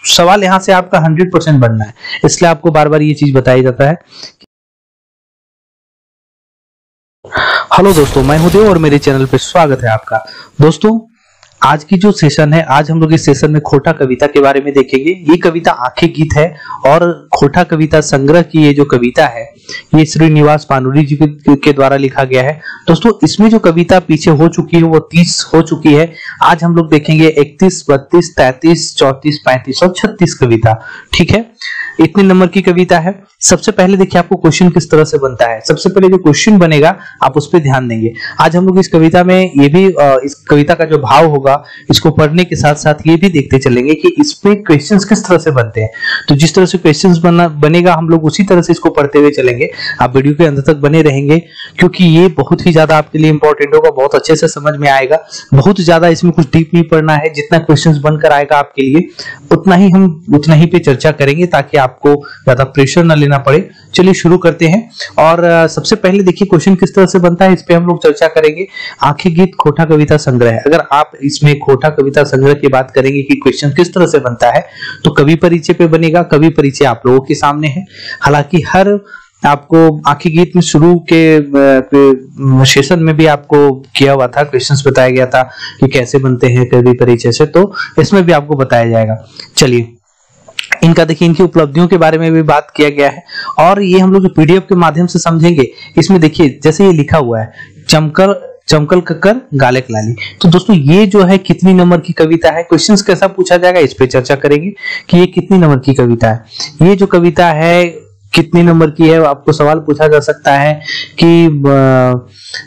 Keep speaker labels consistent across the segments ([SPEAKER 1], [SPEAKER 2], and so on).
[SPEAKER 1] सवाल यहाँ से आपका 100% बनना है, इसलिए आपको बार बार ये चीज बताया जाता है। हेलो दोस्तों, मैं हूं देव और मेरे चैनल पे स्वागत है आपका। दोस्तों आज की जो सेशन है, आज हम लोग इस सेशन में खोटा कविता के बारे में देखेंगे। ये कविता आंखें गीत है और खोटा कविता संग्रह की ये जो कविता है ये श्रीनिवास पानुरी जी के द्वारा लिखा गया है। दोस्तों इसमें जो कविता पीछे हो चुकी है वो 30 हो चुकी है। आज हम लोग देखेंगे 31, 32, 33, 34, 35 और 36 कविता। ठीक है, इतने नंबर की कविता है। सबसे पहले देखिए आपको क्वेश्चन किस तरह से बनता है। सबसे पहले जो क्वेश्चन बनेगा आप उस पर ध्यान देंगे। आज हम लोग इस कविता में ये भी इस कविता का जो भाव होगा इसको पढ़ने के साथ साथ ये भी देखते चलेंगे कि इस पे क्वेश्चंस किस तरह से बनते हैं। तो जिस तरह से क्वेश्चंस बनेगा हम लोग उसी तरह से इसको पढ़ते हुए चलेंगे। आप वीडियो के अंत तक बने रहेंगे क्योंकि ये बहुत ही ज्यादा आपके लिए इंपॉर्टेंट होगा, बहुत अच्छे से समझ में आएगा। बहुत ज्यादा इसमें कुछ डीप नहीं पढ़ना है, जितना क्वेश्चंस बनकर आएगा आपके लिए उतना ही पे चर्चा करेंगे ताकि आपको ज्यादा प्रेशर न लेना पड़े। चलिए शुरू करते हैं। और सबसे पहले देखिए क्वेश्चन किस तरह से बनता है, इस पे हम लोग चर्चा करेंगे। आंखें गीत खोटा कविता संग्रह है। अगर आप इसमें खोटा कविता संग्रह की बात करेंगे कि क्वेश्चन किस तरह से बनता है तो कवि परिचय पे बनेगा। कवि परिचय आप लोगों के सामने है। हालांकि हर आपको आंखें गीत में शुरू के सेशन में भी आपको किया हुआ था, क्वेश्चंस बताया गया था कि कैसे बनते हैं कवि परिचय से, तो इसमें भी आपको बताया जाएगा। चलिए इनका देखिए, इनकी उपलब्धियों के बारे में भी बात किया गया है और ये हम लोग जो पीडीएफ के माध्यम से समझेंगे। इसमें देखिए जैसे ये लिखा हुआ है चमकल ककर गाले लाली। तो दोस्तों ये जो है कितनी नंबर की कविता है, क्वेश्चंस कैसा पूछा जाएगा इस पे चर्चा करेंगे कि ये कितनी नंबर की कविता है। ये जो कविता है कितनी नंबर की है, आपको सवाल पूछा जा सकता है कि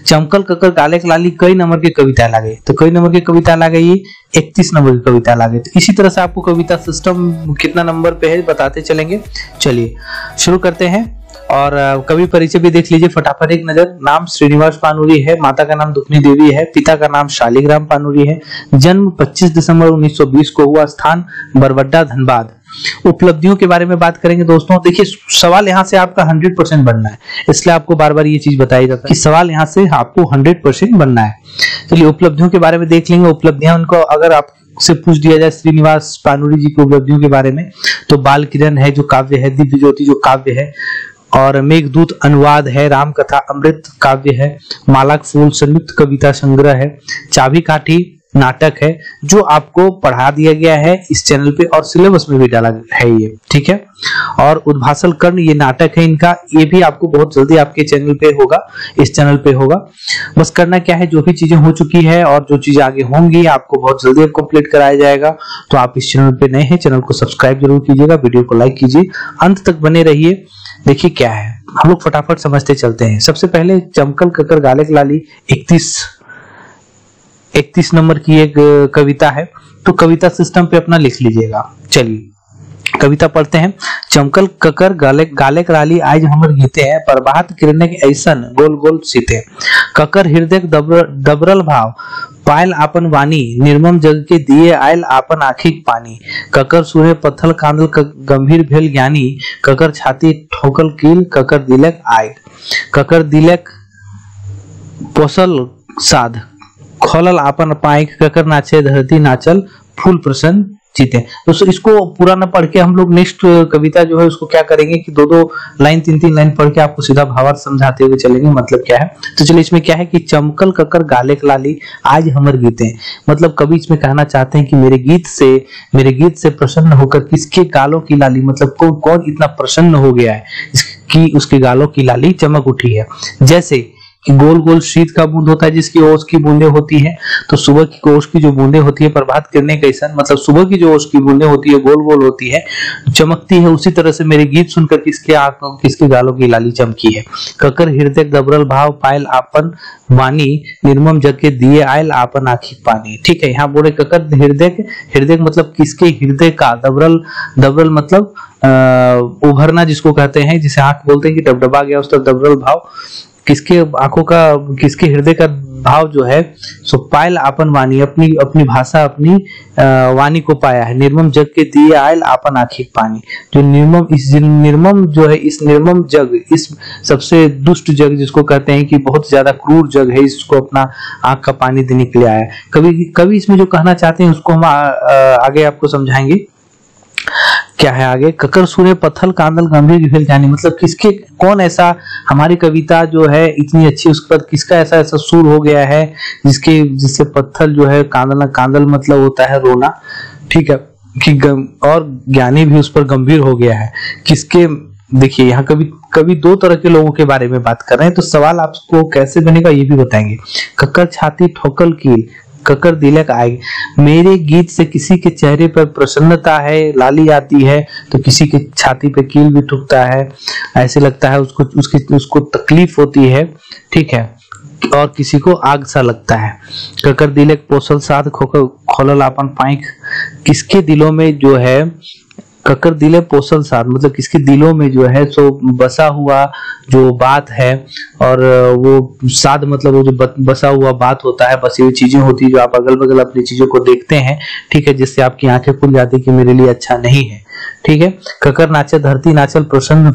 [SPEAKER 1] चमकल ककर गाले लाली कई नंबर की कविता लागे। तो कई नंबर की कविता लागे, ये 31 नंबर की कविता लागे। तो इसी तरह से आपको कविता सिस्टम कितना नंबर पे है बताते चलेंगे। चलिए शुरू करते हैं और कवि परिचय भी देख लीजिए फटाफट एक नजर। नाम श्रीनिवास पानुरी है, माता का नाम दुखनी देवी है, पिता का नाम शालिग्राम पानुरी है, जन्म 25 दिसंबर 1920 को हुआ, स्थान बरवड्डा धनबाद। उपलब्धियों के बारे में बात करेंगे दोस्तों। देखिए सवाल यहाँ से आपका 100% बनना है, इसलिए आपको बार बार ये चीज बताई जाता है कि सवाल यहाँ से आपको 100% बनना है। चलिए उपलब्धियों के बारे में देख लेंगे। उपलब्धियां उनको अगर आप से पूछ दिया जाए श्रीनिवास पानुरी जी की उपलब्धियों के बारे में तो बाल किरण है जो काव्य है, दिव्य ज्योति जो काव्य है, और मेघदूत अनुवाद है, राम कथा अमृत काव्य है, मालक फूल संयुक्त कविता संग्रह है, चाबी काठी नाटक है जो आपको पढ़ा दिया गया है इस चैनल पे और सिलेबस में भी डाला है ये। ठीक है, और उद्भासल कर्ण ये नाटक है इनका, ये भी आपको बहुत जल्दी आपके चैनल पे होगा, इस चैनल पे होगा। बस करना क्या है, जो भी चीजें हो चुकी है और जो चीजें आगे होंगी आपको बहुत जल्दी कंप्लीट कराया जाएगा। तो आप इस चैनल पे नए हैं, चैनल को सब्सक्राइब जरूर कीजिएगा, वीडियो को लाइक कीजिए, अंत तक बने रहिए। देखिए क्या है, हम लोग फटाफट समझते चलते हैं। सबसे पहले चमकल ककर गाले लाली 31 नंबर की एक कविता है, तो कविता सिस्टम पे अपना लिख लीजिएगा। चलिए कविता पढ़ते हैं। चमकल ककर गाले लाली आज हमर गीते हैं, प्रभात किरण के ऐसन गोल गोल सीते, ककर हृदय दबरल भाव पायल आपन वाणी, निर्मम जग के दिए आयल आपन आखिक पानी, ककर सुहे पत्थल कांदल गंभीर भेल ज्ञानी, ककर छाती ठोकल कील, ककर दिलक आय, ककर दिलक पोसल साध, खोलल आपन पाइक, ककर नाचे धरती नाचल फूल प्रसन्न जीते। दोस्तों इसको पूरा न पढ़ के हम लोग नेक्स्ट कविता जो है उसको क्या करेंगे कि दो लाइन 3 लाइन पढ़ के आपको सीधा भावार्थ समझाते हुए चलेंगे। मतलब क्या है, तो चलिए इसमें क्या है कि चमकल ककर गाले लाली आज हमर गीते, मतलब कवि इसमें कहना चाहते हैं कि मेरे गीत से प्रसन्न होकर किसके गालों की लाली, मतलब कौन इतना प्रसन्न हो गया है कि उसके गालों की लाली चमक उठी है। जैसे कि गोल गोल शीत का बूंद होता है जिसकी ओस की बूंदे होती है, तो सुबह की ओस की जो बूंदे होती है प्रभात किरणें कैसन, मतलब सुबह की जो ओस की बूंदे होती है गोल गोल होती है, चमकती है। उसी तरह से मेरे गीत सुनकर किसके गालों की लाली चमकी है। ककर हृदय दबरल भाव पायल आपन वाणी, निर्मम जग के दिए आयल आपन आखिक पानी। ठीक है, यहाँ बोले ककर हृदय मतलब किसके हृदय का, दबरल मतलब उभरना जिसको कहते हैं, जिसे आंख बोलते हैं कि डबडबा गया उसका दबरल भाव, किसके आंखों का, किसके हृदय का भाव जो है सो पायल आपन वाणी, अपनी भाषा अपनी वाणी को पाया है। निर्मम जग के दिए आयल आपन आखिक पानी, जो निर्मम जो है इस निर्मम जग, इस सबसे दुष्ट जग जिसको कहते हैं कि बहुत ज्यादा क्रूर जग है, इसको अपना आंख का पानी देने के लिए आया। कवि इसमें जो कहना चाहते हैं उसको हम आगे आपको समझाएंगे। क्या है आगे, ककर सुने पत्थल कांदल गंभीर गहरी कहानी, मतलब किसके, कौन ऐसा, हमारी कविता जो है इतनी अच्छी, उस पर किसका ऐसा ऐसा सुर हो गया है जिससे पत्थर जो है कांदल, कांदल मतलब होता है रोना, ठीक है, कि और ज्ञानी भी उस पर गंभीर हो गया है, किसके। देखिए यहाँ कभी दो तरह के लोगों के बारे में बात कर रहे हैं, तो सवाल आपको कैसे बनेगा ये भी बताएंगे। ककर छाती ठोकल कील ककर दिलक आएगी, मेरे गीत से किसी के चेहरे पर प्रसन्नता है, लाली आती है, तो किसी के छाती पे कील भी ठुकता है, ऐसे लगता है उसको तकलीफ होती है, ठीक है, और किसी को आग सा लगता है। ककर दिलक पोसल साथ खोकर खोलल अपन पाइक, किसके दिलों में जो है, ककर दिले पोसल साथ मतलब किसके दिलों में जो है सो बसा हुआ जो बात है, और वो साथ मतलब वो जो बसा हुआ बात होता है, बसी हुई चीजें होती है जो आप अगल बगल अपनी चीजों को देखते हैं, ठीक है, जिससे आपकी आंखें खुल जाती है कि मेरे लिए अच्छा नहीं है, ठीक है। ककर नाचे धरती नाचल प्रसन्न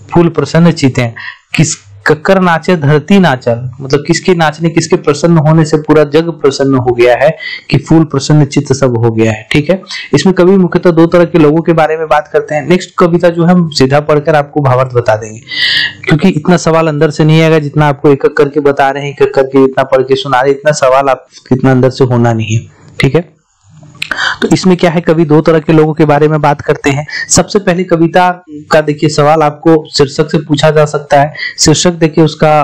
[SPEAKER 1] फूल प्रसन्न चीते, किस ककर नाचे धरती नाचल मतलब किसके नाचने, किसके प्रसन्न होने से पूरा जग प्रसन्न हो गया है, कि फूल प्रसन्न चित्त सब हो गया है, ठीक है। इसमें कवि मुख्यतः दो तरह के लोगों के बारे में बात करते हैं। नेक्स्ट कविता जो है हम सीधा पढ़कर आपको भावार्थ बता देंगे, क्योंकि इतना सवाल अंदर से नहीं आएगा जितना आपको एक एक करके बता रहे हैं, एक एक करके इतना पढ़ के सुना रहे, इतना सवाल आप कितना अंदर से होना नहीं है, ठीक है। तो इसमें क्या है, कवि दो तरह के लोगों के बारे में बात करते हैं। सबसे पहले कविता का देखिए सवाल आपको शीर्षक से पूछा जा सकता है, शीर्षक देखिए उसका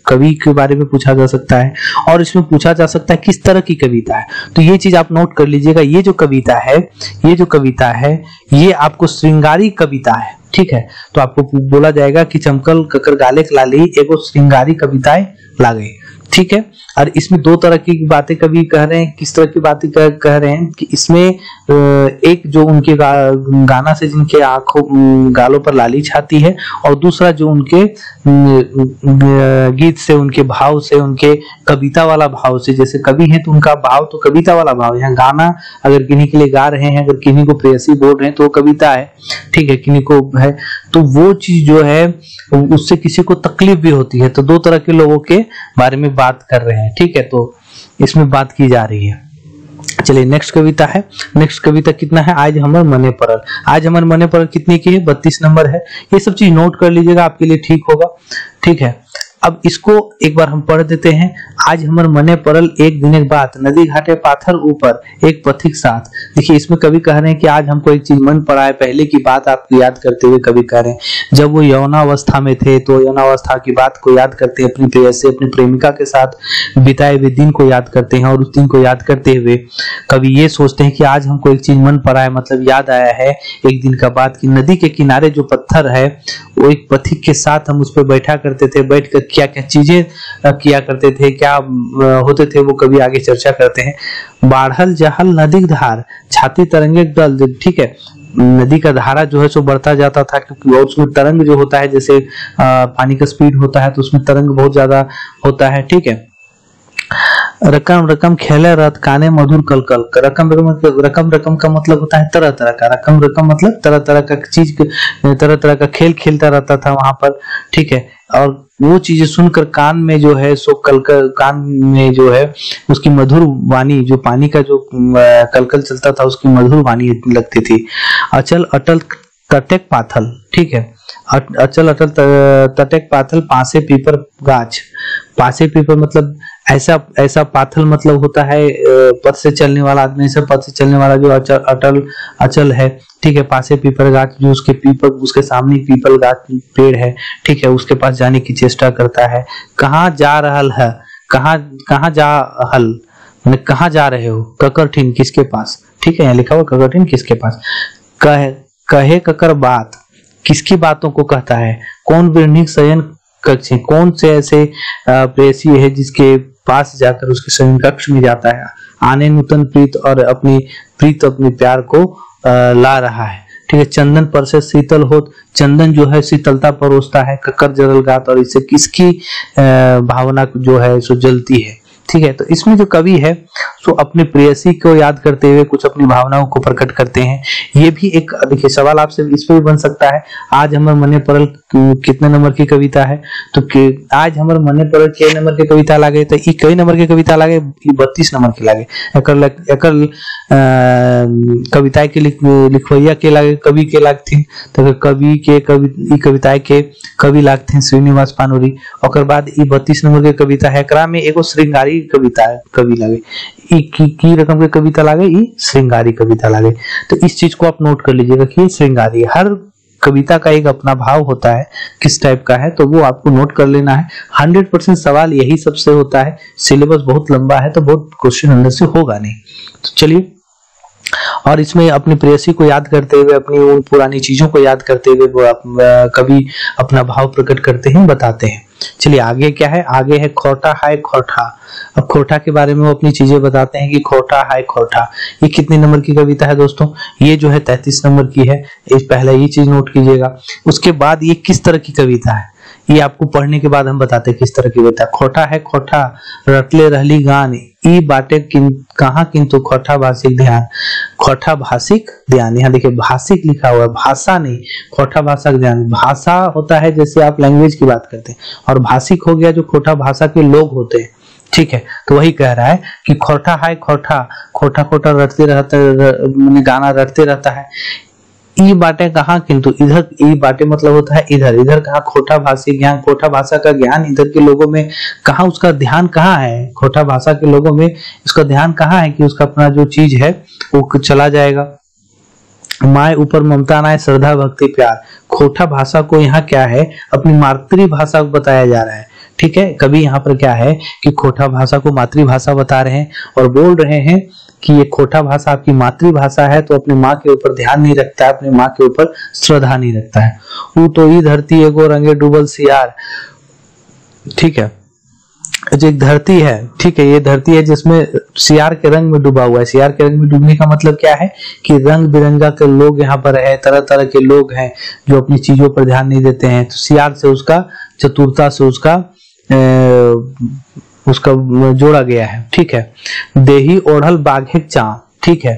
[SPEAKER 1] कवि के बारे में पूछा जा सकता है, और इसमें पूछा जा सकता है किस तरह की कविता है। तो ये चीज आप नोट कर लीजिएगा, ये जो कविता है ये आपको श्रृंगारी कविता है, ठीक है। तो आपको बोला जाएगा कि चमकल ककर गाले लाली एगो श्रृंगारी कविताएं ला गई, ठीक है। और इसमें दो तरह की बातें कभी कह रहे हैं, किस तरह की बातें कह रहे हैं कि इसमें एक जो उनके गाना से जिनके आंखों गालों पर लाली छाती है, और दूसरा जो उनके गीत से, उनके भाव से, उनके कविता वाला भाव से, जैसे कवि है तो उनका भाव तो कविता वाला भाव, यहाँ गाना अगर किन्हीं के लिए गा रहे हैं, अगर किन्हीं को प्रेयसी बोल रहे हैं तो वो कविता है, ठीक है, किन्हीं को है तो वो चीज जो है उससे किसी को तकलीफ भी होती है। तो दो तरह के लोगों के बारे में बात कर रहे हैं, ठीक है, तो इसमें बात की जा रही है। चलिए नेक्स्ट कविता है, नेक्स्ट कविता कितना है, आज हमर मने परल, आज हमर मने परल कितने की है, 32 नंबर है। ये सब चीज नोट कर लीजिएगा, आपके लिए ठीक होगा, ठीक है। अब इसको एक बार हम पढ़ देते हैं। आज हमर मने परल एक दिन एक बात, नदी घाटे पाथर ऊपर एक पथिक साथ। देखिए इसमें कवि कह रहे हैं कि आज हमको एक चीज मन पड़ा है, पहले की बात आपको याद करते हुए कवि कह रहे हैं जब वो यौनावस्था में थे, तो यौनावस्था की बात को याद करते हैं, अपनी प्रेयसी अपनी प्रेमिका के साथ बिताए हुए दिन को याद करते हैं, और उस दिन को याद करते हुए कवि ये सोचते हैं कि आज हमको एक चीज मन पड़ा है, मतलब याद आया है एक दिन का बात कि नदी के किनारे जो पत्थर है वो एक पथिक के साथ हम उस पर बैठा करते थे, बैठ कर क्या क्या चीजें किया करते थे, क्या होते थे, वो कभी आगे चर्चा करते हैं। बाढ़ल जहल नदी धार छाती तरंगे दल, ठीक है, नदी का धारा जो है सो बढ़ता जाता था, क्योंकि उसमें तरंग जो होता है, जैसे पानी का स्पीड होता है तो उसमें तरंग बहुत ज्यादा होता है, ठीक है। रकम रकम खेले रत काने मधुर कलकल, रकम रकम रकम का मतलब होता है तरह तरह का, रकम रकम मतलब तरह तरह का चीज, तरह तरह का खेल खेलता रहता था वहां पर, ठीक है। और वो चीजें सुनकर कान में जो है सो कलकल, कान में जो है उसकी मधुर वाणी, जो पानी का जो कलकल चलता था उसकी मधुर वाणी लगती थी। अचल अटल तटेक पाथल, ठीक है, अचल अटल तटेक पाथल पासे पीपर गाछ, पासे पीपर मतलब ऐसा पाथल मतलब होता है पथ से चलने वाला आदमी, ऐसा पथ से चलने वाला जो अटल अचल है, ठीक है। पासे पीपर गाछ जो उसके पीपल, उसके सामने पीपल गाछ पेड़ है, ठीक है, उसके पास जाने की चेष्टा करता है। कहाँ जा रहल है, कहाँ जा हल, मतलब कहाँ जा रहे हो, ककरठिन किसके पास, ठीक है, यहाँ लिखा हुआ ककरठिन किसके पास। कहे ककर बात, किसकी बातों को कहता है। कौन बिरनिक शयन कक्ष, कौन से ऐसे प्रेयसी है जिसके पास जाकर उसके शयन कक्ष में जाता है। आने नूतन प्रीत, और अपनी प्रीत अपने प्यार को ला रहा है, ठीक है। चंदन पर से शीतल हो, चंदन जो है शीतलता परोसता है। ककर जरल गात, और इससे किसकी भावना जो है सो जलती है, ठीक है। तो इसमें जो कवि है सो अपने प्रेयसी को याद करते हुए कुछ अपनी भावनाओं को प्रकट करते हैं। ये भी एक देखिए सवाल आपसे इस पे भी बन सकता है, आज हमर मने पड़ल कितने नंबर की कविता है, तो आज हमर मने पड़ल के नंबर की कविता लागे, तो ई कई नंबर की कविता लागे, 32 नंबर की लागे। एकर कविताएं के लिखवैया के लागे, कवि के लागथिन, तो कवि के कविताएं के कवि लागथिन श्रीनिवास पानोरी। और बाद ई 32 नंबर के कविता है, एकरा में एगो श्रृंगारी कविता है कवि लागे, ई की रकम के कविता लागे, ई श्रृंगारी कविता लागे। तो इस चीज को आप नोट कर लीजिएगा कि ये श्रृंगारी, हर कविता का एक अपना भाव होता है किस टाइप का है, तो वो आपको नोट कर लेना है। 100% सवाल यही सबसे होता है, सिलेबस बहुत लंबा है तो बहुत क्वेश्चन अंदर से होगा नहीं। तो चलिए, और इसमें अपनी प्रेयसी को याद करते हुए, अपनी उन पुरानी चीजों को याद करते हुए वो कवि अपना भाव प्रकट करते हैं, बताते हैं। चलिए आगे क्या है, आगे है खोटा हाय खोटा। अब खोटा के बारे में वो अपनी चीजें बताते हैं कि खोटा हाय खोटा, ये कितने नंबर की कविता है दोस्तों, ये जो है 33 नंबर की है। पहले ये चीज नोट कीजिएगा। उसके बाद ये किस तरह की कविता है, ये आपको पढ़ने के बाद हम बताते हैं किस तरह की कविता। खोटा है खोटा रटले रहली गान, ई बाटे कहाँ किंतु खोटा भाषिक ध्यान। खोटा भाषिक ध्यान, यहाँ देखिए भाषिक लिखा हुआ है, भाषा नहीं, खोटा भाषा ध्यान। भाषा होता है जैसे आप लैंग्वेज की बात करते हैं, और भाषिक हो गया जो खोटा भाषा के लोग होते हैं, ठीक है। तो वही कह रहा है कि खोटा है खोटा, खोटा खोटा रटते रहता, गाना रटते रहता है। ई बाटे कहाँ किंतु, इधर ई बाटे मतलब होता है इधर, इधर कहाँ खोटा भाषी ज्ञान, खोटा भाषा का ज्ञान इधर के लोगों में कहाँ, उसका ध्यान कहाँ है, खोटा भाषा के लोगों में उसका ध्यान कहाँ है कि उसका अपना जो चीज है वो चला जाएगा। माए ऊपर ममता ना है, श्रद्धा भक्ति प्यार। खोटा भाषा को यहाँ क्या है, अपनी मातृभाषा को बताया जा रहा है, ठीक है। कभी यहाँ पर क्या है कि खोटा भाषा को मातृभाषा बता रहे हैं और बोल रहे हैं कि ये खोटा भाषा आपकी मातृभाषा है, तो अपनी माँ के ऊपर ध्यान नहीं रखता है, अपनी माँ के ऊपर श्रद्धा नहीं रखता है। वो तो ई धरती एगो रंगे डूबल सियार, ठीक है। जो एक धरती है, ठीक है, ये धरती है जिसमें सियार के रंग में डूबा हुआ है। सियार के रंग में डूबने का मतलब क्या है कि रंग बिरंगा के लोग यहाँ पर है, तरह तरह के लोग हैं जो अपनी चीजों पर ध्यान नहीं देते हैं। तो सियार से उसका चतुरता से उसका जोड़ा गया है, ठीक है। देही ओढ़ल बाघे चांद, ठीक है,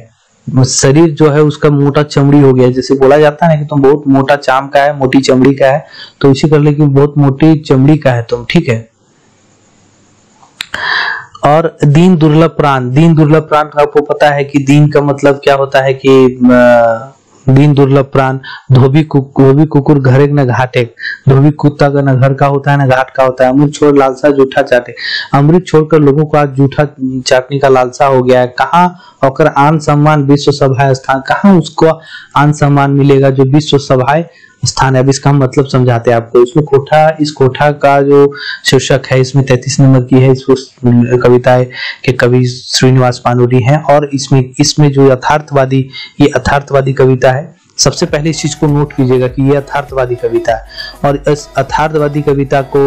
[SPEAKER 1] शरीर जो है उसका मोटा चमड़ी हो गया, जैसे बोला जाता है ना कि तुम बहुत मोटा चाम का है, मोटी चमड़ी का है, तो इसी कर ले कि बहुत मोटी चमड़ी का है तुम, ठीक है। और दीन दुर्लभ प्राण, दीन दुर्लभ प्राण आपको पता है कि दीन का मतलब क्या होता है कि दीन दुर्लभ प्राण। धोबी कुकुर घरे न घाटे, धोबी कुत्ता का न घर का होता है न घाट का होता है। अमृत छोड़ लालसा जूठा चाटे, अमृत छोड़कर लोगों को आज जूठा चाटने का लालसा हो गया है। कहाँ और आन सम्मान विश्व सभाएं स्थान, कहाँ उसको आन सम्मान मिलेगा जो विश्व सभाएं स्थान है। अब इसका हम मतलब समझाते हैं आपको। इसमें कोठा, इस कोठा का जो शीर्षक है इसमें 33 नंबर की है। इसको कविताएं के कवि श्रीनिवास पानोरी हैं, और इसमें जो यथार्थवादी, ये यथार्थवादी कविता है। सबसे पहले इस चीज को नोट कीजिएगा कि ये यथार्थवादी कविता है, और इस यथार्थवादी कविता को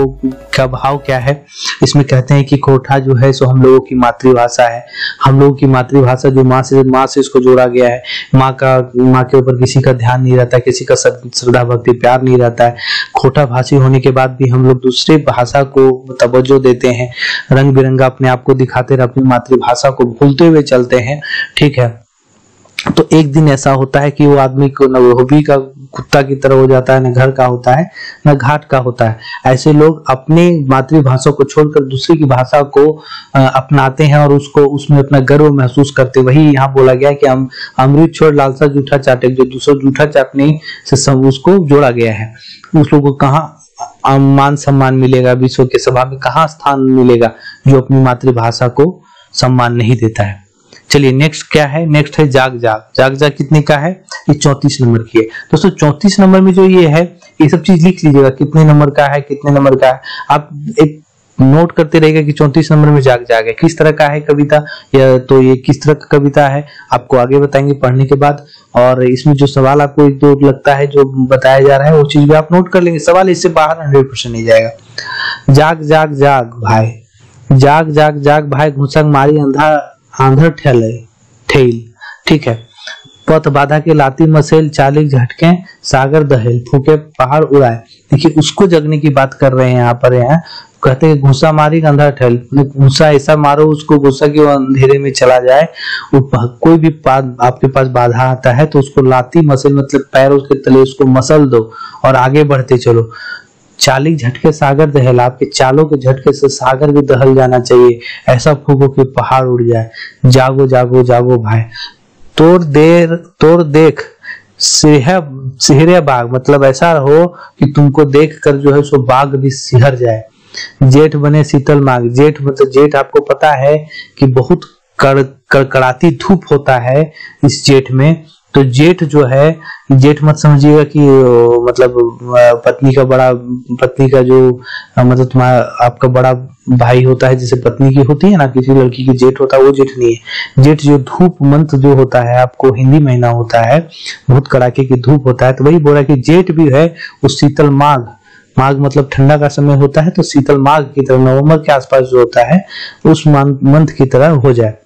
[SPEAKER 1] का भाव क्या है। इसमें कहते हैं कि कोठा जो है सो हम लोगों की मातृभाषा है, हम लोगों की मातृभाषा जो माँ से इसको जोड़ा गया है। माँ के ऊपर किसी का ध्यान नहीं रहता, किसी का श्रद्धा भक्ति प्यार नहीं रहता है। खोटा भाषी होने के बाद भी हम लोग दूसरे भाषा को तवज्जो देते हैं, रंग बिरंगा अपने आप को दिखाते रहे, अपनी मातृभाषा को भूलते हुए चलते हैं, ठीक है। तो एक दिन ऐसा होता है कि वो आदमी को न धोबी का कुत्ता की तरह हो जाता है, न घर का होता है न घाट का होता है। ऐसे लोग अपने मातृभाषा को छोड़कर दूसरी की भाषा को अपनाते हैं और उसमें अपना गर्व महसूस करते। वही यहाँ बोला गया कि हम अमृत छोड़ लालसा जूठा चाटे, जो दूसरा जूठा चाटने से उसको जोड़ा गया है। उस लोगों को कहाँ मान सम्मान मिलेगा, विश्व के सभा में कहाँ स्थान मिलेगा जो अपनी मातृभाषा को सम्मान नहीं देता है। चलिए नेक्स्ट क्या है, नेक्स्ट है जाग जाग। जाग जाग कितने का है, ये 34 नंबर की है दोस्तों। 34 नंबर में जो ये है, ये सब चीज लिख लीजिएगा कितने नंबर का है, कितने नंबर का है। आप एक नोट करते रहेगा कि 34 नंबर में जाग जाग है, किस तरह का है कविता, या तो ये किस तरह का कविता है आपको आगे बताएंगे पढ़ने के बाद। और इसमें जो सवाल आपको एक दो लगता है जो बताया जा रहा है वो चीज भी आप नोट कर लेंगे, सवाल इससे बाहर 100% नहीं जाएगा। जाग जाग जाग भाई, जाग जाग जाग भाई, घुसंग मारी आंधर ठेल, ठीक है। पथ बाधा के लाती मसेल, चालिक झटके सागर दहेल, फूके पहाड़ उड़ाए। देखिए उसको जगने की बात कर रहे हैं यहाँ पर। यहाँ कहते हैं घुसा मारी अंधा ठहल, घुसा ऐसा मारो उसको घुसा कि वो अंधेरे में चला जाए। कोई भी आपके पास बाधा आता है तो उसको लाती मसल मतलब पैर उसके तले उसको मसल दो और आगे बढ़ते चलो। चालिक झटके सागर दहल, आपके चालों के झटके से सागर भी दहल जाना चाहिए। ऐसा फूको कि पहाड़ उड़ जाए। जागो जागो जागो भाई, तोड़ देख सिहरे बाग, मतलब ऐसा हो कि तुमको देख कर जो है सो बाग भी सिहर जाए। जेठ बने शीतल माग, जेठ मतलब जेठ आपको पता है कि बहुत कड़कड़ाती धूप होता है इस जेठ में। तो जेठ जो है, जेठ मत समझिएगा कि मतलब पत्नी का जो मतलब तुम्हारा आपका बड़ा भाई होता है जैसे पत्नी की होती है ना, किसी लड़की की जेठ होता है, वो जेठ नहीं है। जेठ जो धूप मंथ जो होता है आपको हिंदी महीना होता है, बहुत कड़ाके की धूप होता है, तो वही बोल रहा है कि जेठ भी है उस शीतल माघ, माघ मतलब ठंडा का समय होता है, तो शीतल माघ की तरह नवंबर के आसपास जो होता है उस मंथ की तरह हो जाए।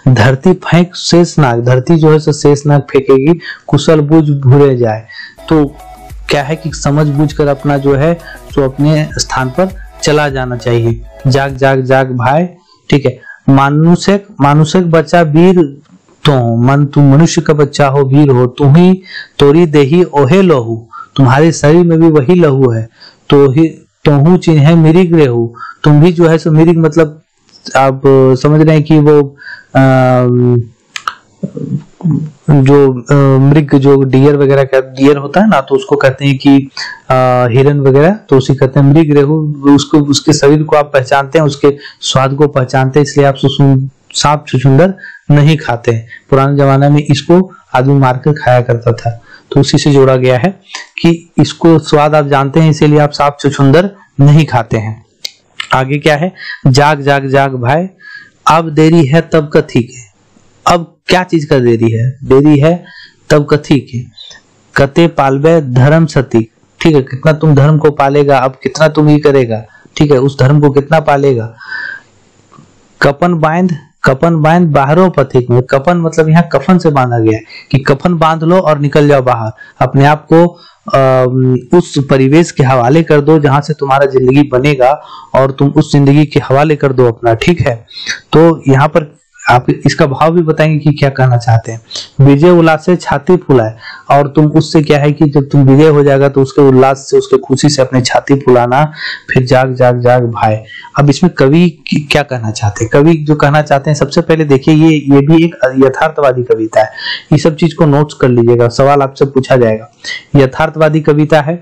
[SPEAKER 1] धरती फेंक शेषनाग, धरती जो है सो शेषनाग फेंकेगी, कुशल बुझ भूले जाए। तो क्या है कि समझ बूझ कर अपना जो है तो अपने स्थान पर चला जाना चाहिए। जाग जाग जाग भाई, ठीक है। मानुषक बच्चा वीर तो मन, तुम मनुष्य का बच्चा हो वीर हो, तुम ही तोरी देही ओहे लहू, तुम्हारे शरीर में भी वही लहू है। तो ही तोहू चिन्ह मिरिग रेहू, तुम भी जो है सो मिरिग मतलब आप समझ रहे हैं कि वो जो मृग जो डियर वगैरह का डियर होता है ना, तो उसको कहते हैं कि हिरन वगैरह, तो उसी कहते हैं मृग रेहू। उसको उसके शरीर को आप पहचानते हैं, उसके स्वाद को पहचानते हैं, इसलिए आप सांप छुछुंदर नहीं खाते हैं। पुराने जमाने में इसको आदमी मारकर खाया करता था, तो उसी से जोड़ा गया है कि इसको स्वाद आप जानते हैं इसीलिए आप सांप छुछुंदर नहीं खाते हैं। आगे क्या है, जाग जाग जाग भाई, अब देरी है तब कथी के, अब क्या चीज का देरी है, देरी है तब कथी के, कते पालबे धर्म सती, ठीक है, कितना तुम धर्म को पालेगा, अब कितना तुम ही करेगा, ठीक है, उस धर्म को कितना पालेगा। कपन बांध बाहरों पथिक में, कफन मतलब यहाँ कफन से बांधा गया है कि कफन बांध लो और निकल जाओ बाहर, अपने आप को उस परिवेश के हवाले कर दो जहां से तुम्हारा जिंदगी बनेगा और तुम उस जिंदगी के हवाले कर दो अपना, ठीक है। तो यहाँ पर आप इसका भाव भी बताएंगे कि क्या कहना चाहते हैं। विजय उल्लास से छाती फुलाए, और तुम उससे क्या है कि जब तुम विजय हो जाएगा तो उसके उल्लास से उसके खुशी से अपने छाती फुलाना। फिर जाग जाग जाग भाई, अब इसमें कवि क्या कहना चाहते हैं, कवि जो कहना चाहते हैं, सबसे पहले देखिए ये भी एक यथार्थवादी कविता है। ये सब चीज को नोट्स कर लीजिएगा, सवाल आपसे पूछा जाएगा। यथार्थवादी कविता है,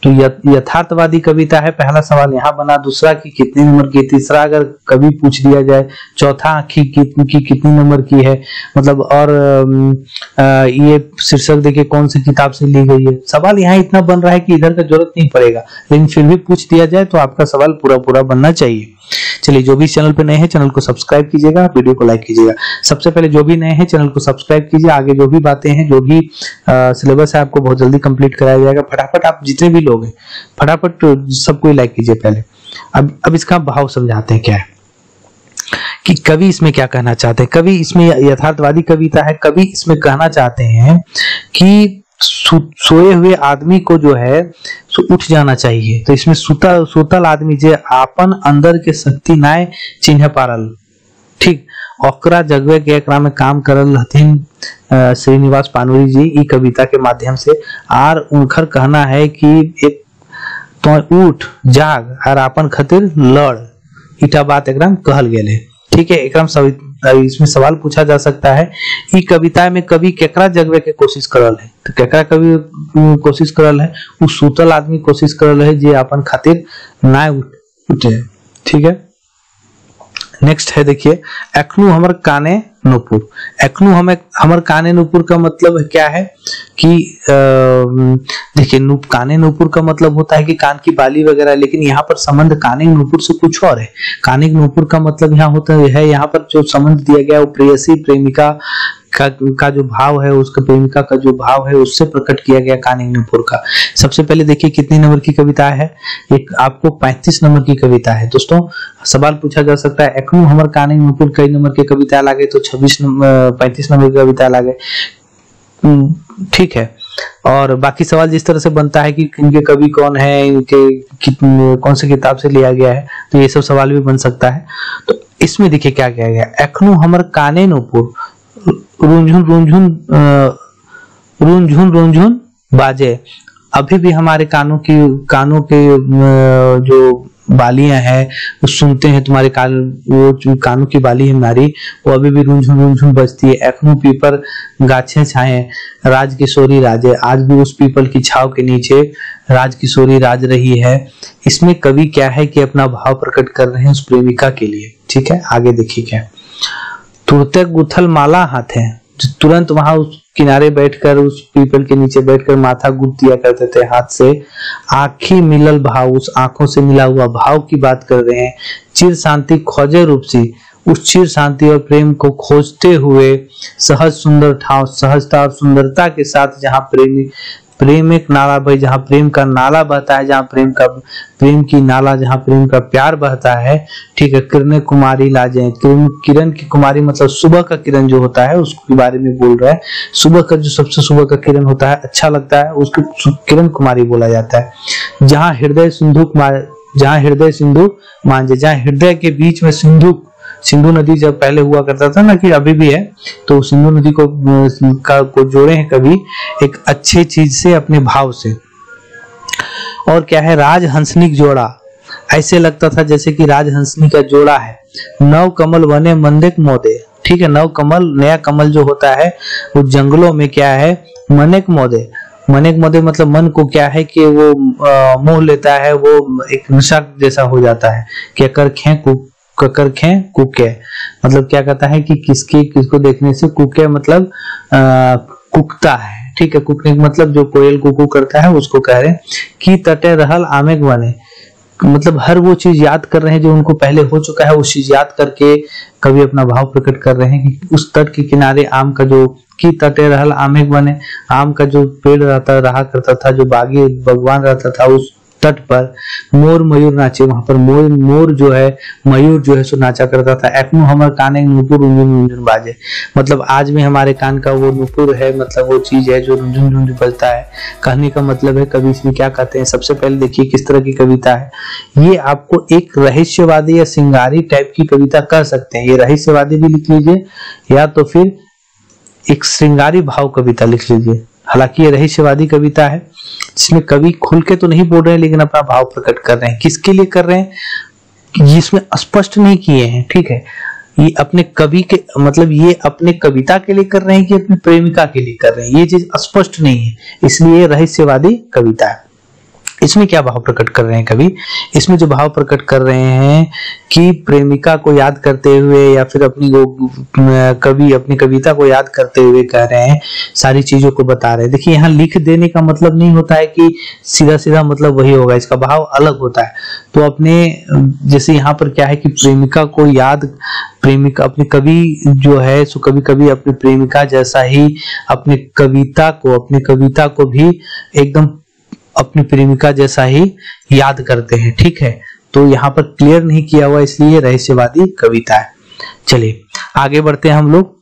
[SPEAKER 1] तो यथार्थवादी कविता है, पहला सवाल यहाँ बना, दूसरा की कितने नंबर की, तीसरा अगर कभी पूछ दिया जाए, चौथा आखिर की कितनी नंबर की है, मतलब और ये शीर्षक देखिए कौन सी किताब से ली गई है। सवाल यहाँ इतना बन रहा है कि इधर का जरूरत नहीं पड़ेगा, लेकिन फिर भी पूछ दिया जाए तो आपका सवाल पूरा पूरा बनना चाहिए। चलिए, जो भी चैनल पे नए हैं चैनल को सब्सक्राइब कीजिएगा, वीडियो को लाइक कीजिएगा। सबसे पहले जो भी नए हैं चैनल को सब्सक्राइब कीजिए, आगे जो भी बातें हैं, जो भी सिलेबस है आपको बहुत जल्दी कंप्लीट कराया जाएगा। फटाफट आप जितने भी लोग हैं फटाफट सबको लाइक कीजिए पहले। अब इसका भाव समझाते हैं क्या है कि कवि इसमें क्या कहना चाहते हैं। कवि इसमें यथार्थवादी कविता है, कवि इसमें कहना चाहते हैं कि सोए हुए आदमी को जो है सो उठ जाना चाहिए। तो इसमें सुतल आदमी जे आपन अंदर के शक्ति नाय चिन्ह पारल, ठीक, ओकरा जगवे के एकरा में काम करल हथिन श्रीनिवास पानुरी जी ई कविता के माध्यम से। आर उनकर कहना है कि एक तो उठ जाग और आपन खातिर लड़, इटा बात एकदम कहल गेले, ठीक है। एकदम इसमें सवाल पूछा जा सकता है, ई कविता में कवि केकरा जगवे के कोशिश करल है, तो केकरा कवि कोशिश करल है, उस सुतल आदमी कोशिश करल है जे अपन खातिर ना उठे, ठीक है। नेक्स्ट है देखिए, एखनू हमर काने नूपुर। एखनू हमर काने नूपुर का मतलब क्या है कि देखिए काने नूपुर का मतलब होता है कि कान की बाली वगैरह, लेकिन यहाँ पर संबंध काने नूपुर से कुछ और है। काने नूपुर का मतलब यहाँ होता है, यहाँ पर जो संबंध दिया गया है वो प्रेयसी प्रेमिका का जो भाव है, उसका प्रेमिका का जो भाव है उससे प्रकट किया गया काने नूपुर का। सबसे पहले देखिए कितनी नंबर की कविता है, एक आपको 35 नंबर की कविता है। दोस्तों सवाल पूछा जा सकता है, एखनू हमर काने नूपुर कई नंबर की कविता लागे, तो 35 नंबर की कविता लागे, ठीक है। और बाकी सवाल जिस तरह से बनता है कि इनके कवि कौन है, इनके कौन से किताब से लिया गया है, तो ये सब सवाल भी बन सकता है। तो इसमें देखिए क्या किया गया, एखनु हमर काने नुपुर रुंझुन रुंझुन रुंझुन रुंझुन बाजे, अभी भी हमारे कानों के जो बालियां हैं वो सुनते हैं, तुम्हारे वो जो कानों की बाली है हमारी, वो अभी भी रुंझुन रुंझुन बजती है। एखनु पीपर गाछे छाए राज किशोरी राजे, आज भी उस पीपल की छाव के नीचे राज किशोरी राज रही है। इसमें कवि क्या है कि अपना भाव प्रकट कर रहे हैं उस प्रेमिका के लिए। ठीक है, आगे देखिए क्या, तुरते गुथल माला हाथ है, तुरंत वहां उस किनारे बैठकर, उस पीपल के नीचे बैठकर माथा गुथ दिया करते थे हाथ से। आंखी मिलल भाव, उस आंखों से मिला हुआ भाव की बात कर रहे हैं। चिर शांति खोजे रूपसी, उस चिर शांति और प्रेम को खोजते हुए सहज सुंदर ठाव, सहजता और सुंदरता के साथ जहाँ प्रेम एक नाला भाई, जहाँ प्रेम का नाला बहता है, जहाँ प्रेम की नाला, जहाँ प्रेम का प्यार बहता है। ठीक है, किरण कुमारी लाजे, किरण की कुमारी मतलब सुबह का किरण जो होता है उसके बारे में बोल रहा है। सुबह का जो सबसे सुबह का किरण होता है, अच्छा लगता है, उसको किरण कुमारी बोला जाता है। जहाँ हृदय सिंधु मांझे, जहाँ हृदय के बीच में सिंधु नदी जब पहले हुआ करता था ना, कि अभी भी है, तो सिंधु नदी को जोड़े हैं कभी एक अच्छे चीज से, अपने भाव से। और क्या है, राजहंसनिक जोड़ा, ऐसे लगता था जैसे कि राजहंसनी का जोड़ा है। नव कमल वने मंदिक मोदे, ठीक है, नव कमल, नया कमल जो होता है वो जंगलों में क्या है, मनेक मोदे, मनेक मोदे मतलब मन को क्या है कि वो मोह लेता है, वो एक नशा जैसा हो जाता है। क्या ककर खे कुके, मतलब क्या कहता है कि किसको देखने से, कुके मतलब कुकता है। ठीक है, कुकने मतलब जो कोयल कुकू करता है उसको कह रहे हैं। की तटे रहल आमेक बने, मतलब हर वो चीज याद कर रहे हैं जो उनको पहले हो चुका है, उस चीज याद करके कभी अपना भाव प्रकट कर रहे हैं कि उस तट के किनारे आम का जो, की तटे रहल आमेक बने, आम का जो पेड़ रहा करता था, जो बागी भगवान रहता था, उस तट पर मोर मयूर नाचे, वहां पर मोर जो है, मयूर जो है सो नाचा करता था। एखनु हमर काने नुपुर रुंझुन रुंझुन बाजे, मतलब आज भी हमारे कान का वो नुपुर है, मतलब वो चीज है जो रुंझुन रुंझुन बजता है। कहने का मतलब है कवि इसमें क्या कहते हैं। सबसे पहले देखिए किस तरह की कविता है ये, आपको एक रहस्यवादी या सिंगारी टाइप की कविता कह सकते हैं। ये रहस्यवादी भी लिख लीजिए या तो फिर एक श्रृंगारी भाव कविता लिख लीजिए। हालांकि ये रहस्यवादी कविता है जिसमें कवि खुल के तो नहीं बोल रहे हैं, लेकिन अपना भाव प्रकट कर रहे हैं। किसके लिए कर रहे हैं जिसमें स्पष्ट नहीं किए हैं। ठीक है, ये अपने कवि के मतलब ये अपने कविता के लिए कर रहे हैं कि अपनी प्रेमिका के लिए कर रहे हैं, ये चीज स्पष्ट नहीं है, इसलिए रहस्यवादी कविता है। इसमें क्या भाव प्रकट कर रहे हैं कवि, इसमें जो भाव प्रकट कर रहे हैं कि प्रेमिका को याद करते हुए या फिर कवि अपनी कविता को याद करते हुए कह रहे हैं, सारी चीजों को बता रहे हैं। देखिए यहाँ लिख देने का मतलब नहीं होता है कि सीधा सीधा मतलब वही होगा, इसका भाव अलग होता है। तो अपने जैसे यहाँ पर क्या है कि प्रेमिका को याद, प्रेमिका अपने कवि जो है सो कभी कभी अपनी प्रेमिका जैसा ही अपनी कविता को भी एकदम अपनी प्रेमिका जैसा ही याद करते हैं। ठीक है, तो यहाँ पर क्लियर नहीं किया हुआ, इसलिए रहस्यवादी कविता है। चलिए आगे बढ़ते हैं हम लोग।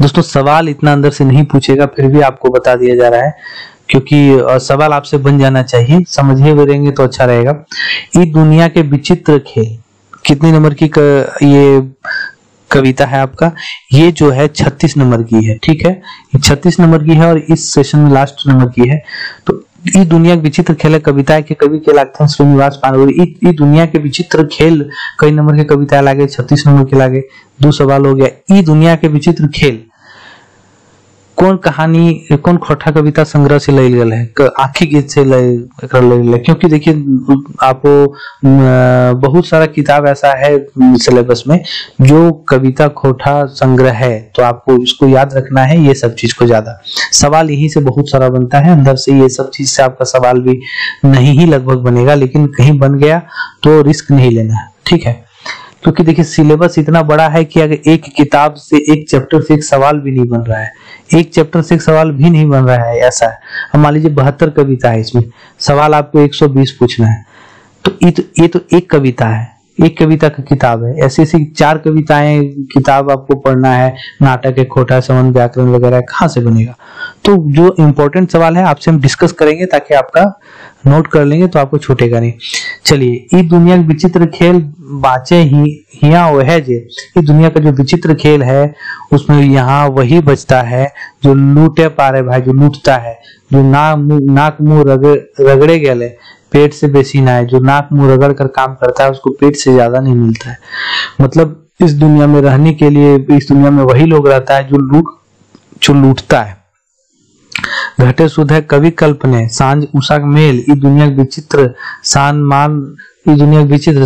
[SPEAKER 1] दोस्तों सवाल इतना अंदर से नहीं पूछेगा, फिर भी आपको बता दिया जा रहा है क्योंकि सवाल आपसे बन जाना चाहिए, समझे हुए रहेंगे तो अच्छा रहेगा। इस दुनिया के विचित्र खेल, कितने नंबर की ये कविता है आपका, ये जो है 36 नंबर की है। ठीक है, ये 36 नंबर की है और इस सेशन में लास्ट नंबर की है। तो ये दुनिया के विचित्र खेल कविता के कवि के लागते हैं श्रीनिवास पानवरी। ये दुनिया के विचित्र खेल कई नंबर के कविता लागे, 36 नंबर के लागे। 2 सवाल हो गया। ये दुनिया के विचित्र खेल कौन कहानी, कौन खोटा कविता संग्रह से ले गल है, आखिरी गीत से ले, क्योंकि देखिए आपको बहुत सारा किताब ऐसा है सिलेबस में जो कविता खोटा संग्रह है, तो आपको इसको याद रखना है। ये सब चीज को ज्यादा सवाल यहीं से बहुत सारा बनता है, अंदर से ये सब चीज से आपका सवाल भी नहीं ही लगभग बनेगा, लेकिन कहीं बन गया तो रिस्क नहीं लेना है। ठीक है, क्योंकि देखिए सिलेबस इतना बड़ा है कि अगर एक किताब से, एक चैप्टर से एक सवाल भी नहीं बन रहा है, एक चैप्टर से एक सवाल भी नहीं बन रहा है, ऐसा है। अब मान लीजिए 72 कविता है, इसमें सवाल आपको 120 पूछना है, तो ये तो एक कविता है, एक कविता का किताब है। ऐसी 4 कविताएं किताब आपको पढ़ना है, नाटक है, खोटा, संबंध, व्याकरण वगैरह, कहाँ से बनेगा। तो जो इम्पोर्टेंट सवाल है आपसे हम डिस्कस करेंगे ताकि आपका नोट कर लेंगे तो आपको छूटेगा नहीं। चलिए, ई दुनिया के विचित्र खेल बाचे ही हिया वो है जे। ये दुनिया का जो विचित्र खेल है उसमें यहाँ वही बचता है जो लूटे पारे भाई, जो लूटता है, जो नाक मुंह रगड़े गए पेट से बेसी ना है। जो नाक मुंह रगड़ कर काम करता है उसको पेट से ज्यादा नहीं मिलता है। मतलब इस दुनिया में रहने के लिए इस दुनिया में वही लोग रहता है जो लूटता है। घटे सुध है कवि कल्पने सांझ उषा मेल, ई दुनिया विचित्र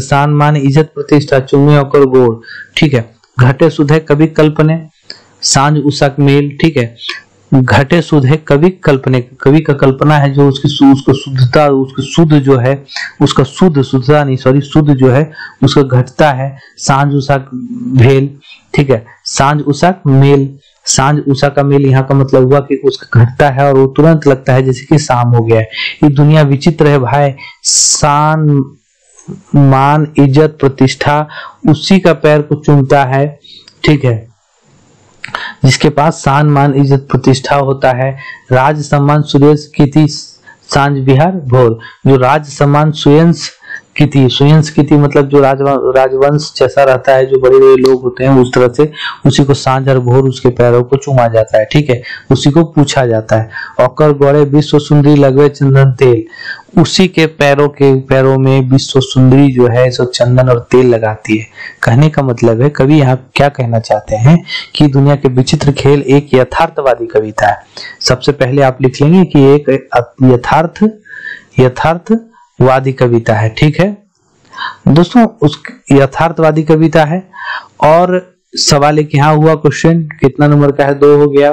[SPEAKER 1] शान मान इज्जत प्रतिष्ठा चुमे और गोड़। ठीक है, घटे सुध है कवि कल्पने सांझ उषा मेल। ठीक है, घटे सुध है कवि कल्पने, कवि का कल्पना है जो उसको शुद्धता, उसकी शुद्ध जो है उसका शुद्धता नहीं सॉरी शुद्ध जो है उसका घटता है। सांझ उषा भेल। ठीक है, सांझ उषा मेल, सांझ उषा का मेल यहाँ का मतलब हुआ कि उसका घटता है और वो तुरंत लगता है जैसे कि शाम हो गया है। ये दुनिया विचित्र है भाई, शान मान इज्जत प्रतिष्ठा उसी का पैर को चूमता है। ठीक है, जिसके पास शान मान इज्जत प्रतिष्ठा होता है। राज सम्मान सुरेश कीर्ति सांझ बिहार भोर, जो राज सम्मान सुयंस कीर्ति मतलब जो राजवंश जैसा रहता है, जो बड़े बड़े लोग होते हैं उस तरह से उसी को सांझ और भोर उसके पैरों को चूमा जाता है। ठीक है, उसी को पूछा जाता है। औकर गौड़े विश्व सुंदरी लगवे चंदन तेल, उसी के पैरों में विश्व सुंदरी जो है सो चंदन और तेल लगाती है। कहने का मतलब है कवि यहाँ क्या कहना चाहते हैं कि दुनिया के विचित्र खेल एक यथार्थवादी कविता है। सबसे पहले आप लिख लेंगे कि एक यथार्थवादी कविता है। ठीक है दोस्तों, उस यथार्थवादी कविता है। और सवाल एक यहाँ हुआ, क्वेश्चन कितना नंबर का है? 2 हो गया।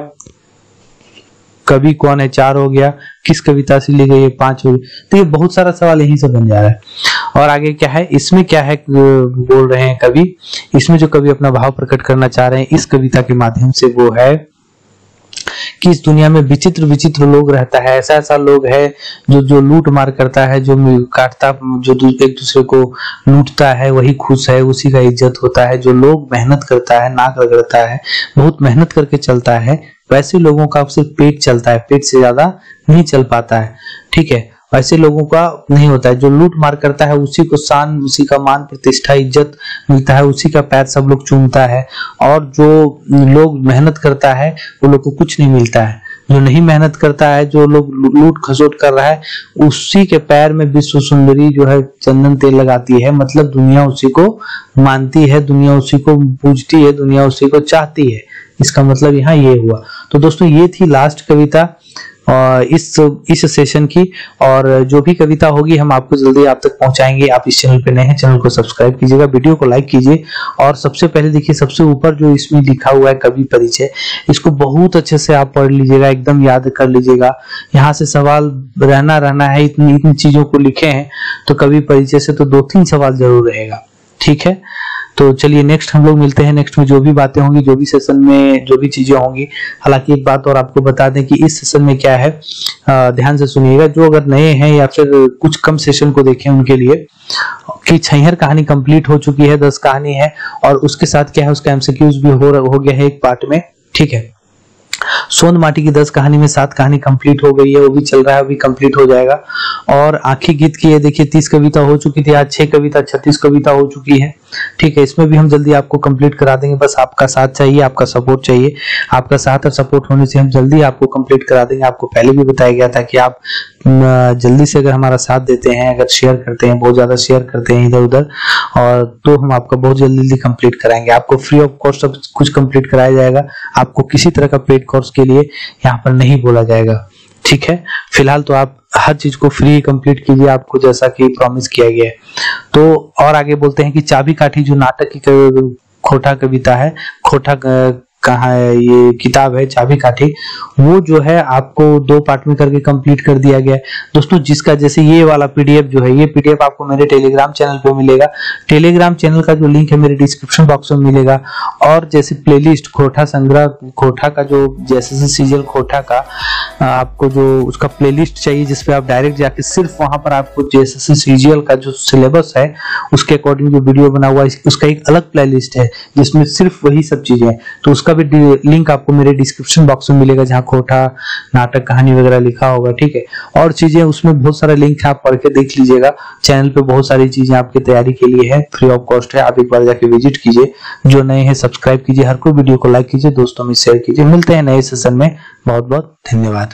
[SPEAKER 1] कवि कौन है? 4 हो गया। किस कविता से ली गई है? 5 हो गया। तो ये बहुत सारा सवाल यहीं से बन जा रहा है। और आगे क्या है, इसमें क्या है बोल रहे हैं कवि, इसमें जो कवि अपना भाव प्रकट करना चाह रहे हैं इस कविता के माध्यम से वो है कि इस दुनिया में विचित्र विचित्र लोग रहता है। ऐसा लोग है जो लूट मार करता है, जो काटता, जो एक दूसरे को लूटता है वही खुश है, उसी का इज्जत होता है। जो लोग मेहनत करता है, नाक रगड़ता है, बहुत मेहनत करके चलता है, वैसे लोगों का सिर्फ पेट चलता है, पेट से ज्यादा नहीं चल पाता है। ठीक है, ऐसे लोगों का नहीं होता है। जो लूट मार करता है उसी को शान, उसी का मान प्रतिष्ठा इज्जत मिलता है, उसी का पैर सब लोग चूमता है। और जो लोग मेहनत करता है वो लोग को कुछ नहीं मिलता है। जो नहीं मेहनत करता है, जो लोग लूट खसोट कर रहा है, उसी के पैर में विश्व सुंदरी जो है चंदन तेल लगाती है। मतलब दुनिया उसी को मानती है, दुनिया उसी को पूजती है, दुनिया उसी को चाहती है। इसका मतलब यहाँ ये हुआ। तो दोस्तों ये थी लास्ट कविता इस सेशन की। और जो भी कविता होगी हम आपको जल्दी आप तक पहुंचाएंगे। आप इस चैनल पे नए हैं, चैनल को सब्सक्राइब कीजिएगा, वीडियो को लाइक कीजिए। और सबसे पहले देखिए, सबसे ऊपर जो इसमें लिखा हुआ है कवि परिचय, इसको बहुत अच्छे से आप पढ़ लीजिएगा, एकदम याद कर लीजिएगा। यहाँ से सवाल रहना है, इतनी चीजों को लिखे हैं तो कवि परिचय से तो 2-3 सवाल जरूर रहेगा। ठीक है, तो चलिए नेक्स्ट हम लोग मिलते हैं। नेक्स्ट में जो भी बातें होंगी, जो भी सेशन में जो भी चीजें होंगी। हालांकि एक बात और आपको बता दें कि इस सेशन में क्या है, ध्यान से सुनिएगा। जो अगर नए हैं या फिर कुछ कम सेशन को देखें उनके लिए कि छैहर कहानी कंप्लीट हो चुकी है, 10 कहानी है। और उसके साथ क्या है, उसका एमसीक्यूज भी हो गया है एक पार्ट में। ठीक है, सोन माटी की 10 कहानी में 7 कहानी कंप्लीट हो गई है, वो भी चल रहा है, अभी कंप्लीट हो जाएगा। और आखिरी गीत की है, देखिए 30 कविता हो चुकी थी, आज 6 कविता 36 कविता हो चुकी है। ठीक है, इसमें भी हम जल्दी आपको कंप्लीट करा देंगे। बस आपका साथ चाहिए, आपका सपोर्ट चाहिए। आपका साथ और सपोर्ट होने से हम जल्दी आपको कंप्लीट करा देंगे। आपको पहले भी बताया गया था कि आप जल्दी से अगर हमारा साथ देते हैं, अगर शेयर करते हैं, बहुत ज्यादा शेयर करते हैं इधर उधर, और तो हम आपका बहुत जल्दी कंप्लीट कराएंगे। आपको फ्री ऑफ कॉस्ट सब कुछ कंप्लीट कराया जाएगा। आपको किसी तरह का पेड कोर्स के लिए यहाँ पर नहीं बोला जाएगा। ठीक है, फिलहाल तो आप हर चीज को फ्री कंप्लीट कीजिए, आपको जैसा कि प्रॉमिस किया गया है। तो और आगे बोलते हैं कि चाबी काठी जो नाटक की खोटा कविता है, खोटा कहाँ है, ये किताब है चाबी काठी, वो जो है आपको 2 पार्ट में करके कंप्लीट कर दिया गया है। दोस्तों जिसका जैसे ये वाला पीडीएफ जो है, ये पीडीएफ आपको मेरे टेलीग्राम चैनल पे मिलेगा। टेलीग्राम चैनल का जो लिंक है मेरे डिस्क्रिप्शन बॉक्स में मिलेगा। और जैसे प्लेलिस्ट खोटा संग्रह, खोटा का जो जैसे सीजल खोटा का आपको जो उसका प्लेलिस्ट चाहिए, जिसपे आप डायरेक्ट जाके सिर्फ वहां पर आपको जैसे सीजीएल का जो सिलेबस है उसके अकॉर्डिंग जो वीडियो बना हुआ है, उसका एक अलग प्लेलिस्ट है जिसमें सिर्फ वही सब चीजें हैं। तो उसका भी लिंक आपको मेरे डिस्क्रिप्शन बॉक्स में मिलेगा, जहाँ खोटा नाटक कहानी वगैरह लिखा होगा, ठीक है। और चीजें उसमें बहुत सारा लिंक है, आप पढ़ के देख लीजिएगा। चैनल पे बहुत सारी चीजें आपकी तैयारी के लिए है, फ्री ऑफ कॉस्ट है, आप एक बार जाके विजिट कीजिए। जो नए हैं सब्सक्राइब कीजिए, हर कोई वीडियो को लाइक कीजिए, दोस्तों में शेयर कीजिए। मिलते हैं नए सेशन में, बहुत बहुत धन्यवाद।